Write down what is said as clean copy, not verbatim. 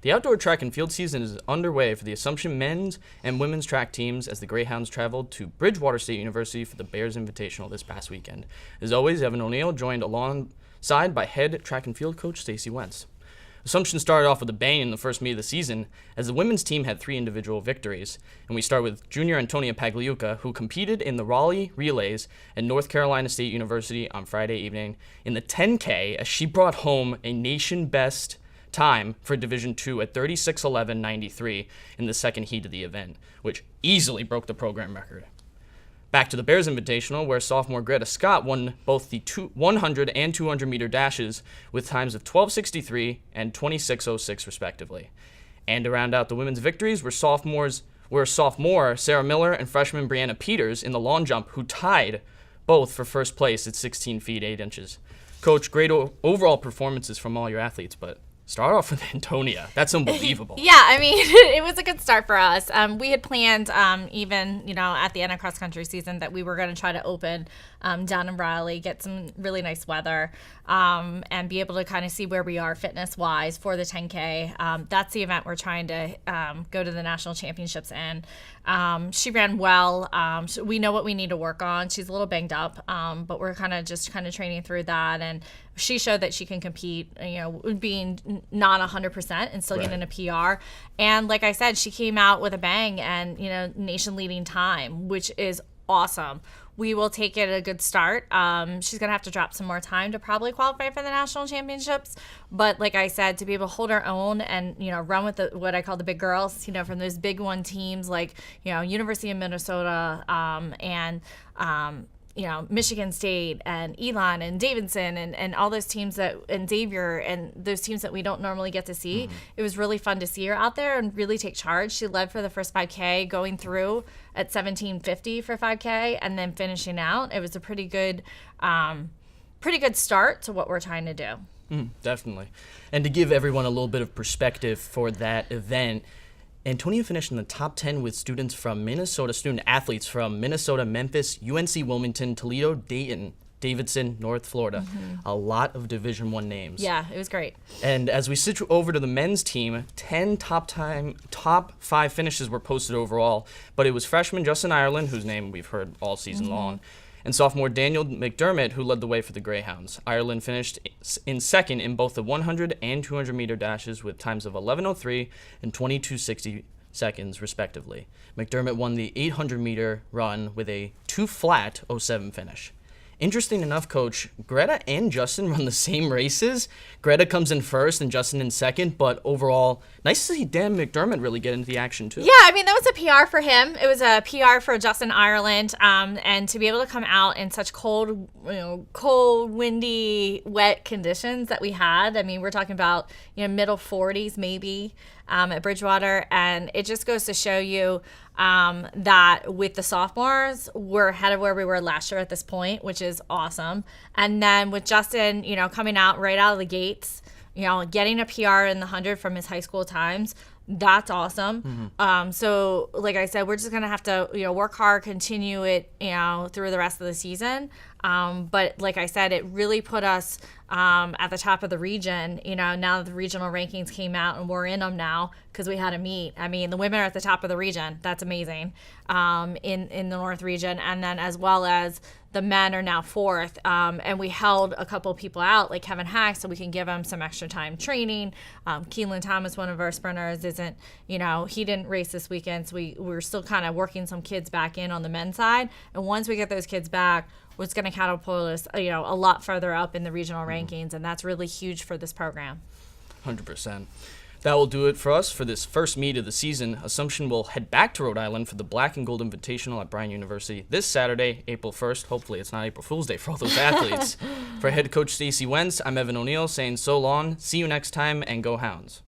The outdoor track and field season is underway for the Assumption men's and women's track teams as the Greyhounds traveled to Bridgewater State University for the Bears Invitational this past weekend. As always, Evan O'Neill joined alongside by head track and field coach Stacie Wentz. Assumption started off with a bang in the first meet of the season as the women's team had 3 individual victories. And we start with junior Antonia Pagliuca, who competed in the Raleigh Relays at North Carolina State University on Friday evening in the 10K as she brought home a nation best time for Division II at 36:11.93 in the second heat of the event, which easily broke the program record. Back to the Bears Invitational, where sophomore Greta Scott won both the 100 and 200 meter dashes with times of 12:63 and 26:06 respectively. And to round out the women's victories were sophomore Sarah Miller and freshman Brianna Peters in the long jump, who tied both for first place at 16 feet 8 inches. Coach, great overall performances from all your athletes, but start off with Antonia. That's unbelievable. Yeah, I mean, it was a good start for us. We had planned, even, at the end of cross-country season, that we were going to try to open down in Raleigh, get some really nice weather, and be able to kind of see where we are fitness-wise for the 10K. That's the event we're trying to go to the national championships in. She ran well. So we know what we need to work on. She's a little banged up, but we're kind of training through that. And she showed that she can compete, being not 100% and still getting a PR. And like I said, she came out with a bang and, nation leading time, which is awesome. We will take it a good start. She's going to have to drop some more time to probably qualify for the national championships. But like I said, to be able to hold her own and, run with what I call the big girls, from those big one teams like, University of Minnesota and Michigan State and Elon and Davidson and all those teams and Xavier and those teams that we don't normally get to see. Mm-hmm. It was really fun to see her out there and really take charge. She led for the first 5K, going through at 17:50 for 5K and then finishing out. It was a pretty good start to what we're trying to do. Definitely. And to give everyone a little bit of perspective for that event, Antonia finished in the top 10 with student athletes from Minnesota, Memphis, UNC Wilmington, Toledo, Dayton, Davidson, North Florida. Mm-hmm. A lot of Division I names. Yeah, it was great. And as we switch over to the men's team, 10 top 5 finishes were posted overall, but it was freshman Justin Ireland, whose name we've heard all season long, and sophomore Daniel McDermott, who led the way for the Greyhounds. Ireland finished in second in both the 100 and 200 meter dashes with times of 11:03 and 22:60 seconds, respectively. McDermott won the 800 meter run with a 2:07 finish. Interesting enough, Coach, Greta and Justin run the same races. Greta comes in first and Justin in second, but overall, nice to see Dan McDermott really get into the action, too. Yeah, I mean, that was a PR for him. It was a PR for Justin Ireland, and to be able to come out in such cold, windy, wet conditions that we had. I mean, we're talking about, middle 40s maybe at Bridgewater, and it just goes to show you that with the sophomores, we're ahead of where we were last year at this point, which is awesome. And then with Justin, coming out right out of the gates, getting a PR in the 100 from his high school times, that's awesome. Mm-hmm. So like I said, we're just going to have to, work hard, continue it, through the rest of the season. But like I said, it really put us at the top of the region, now that the regional rankings came out and we're in them now because we had a meet. I mean, the women are at the top of the region. That's amazing in the North region. And then as well as the men are now fourth. And we held a couple people out, like Kevin Hack, so we can give him some extra time training. Keelan Thomas, one of our sprinters, he didn't race this weekend. So we're still kind of working some kids back in on the men's side. And once we get those kids back, it's going to catapult us, a lot further up in the regional rankings, and that's really huge for this program. 100%. That will do it for us for this first meet of the season. Assumption will head back to Rhode Island for the Black and Gold Invitational at Bryan University this Saturday, April 1st. Hopefully it's not April Fool's Day for all those athletes. For head coach Stacie Wentz, I'm Evan O'Neill saying so long, see you next time, and go Hounds.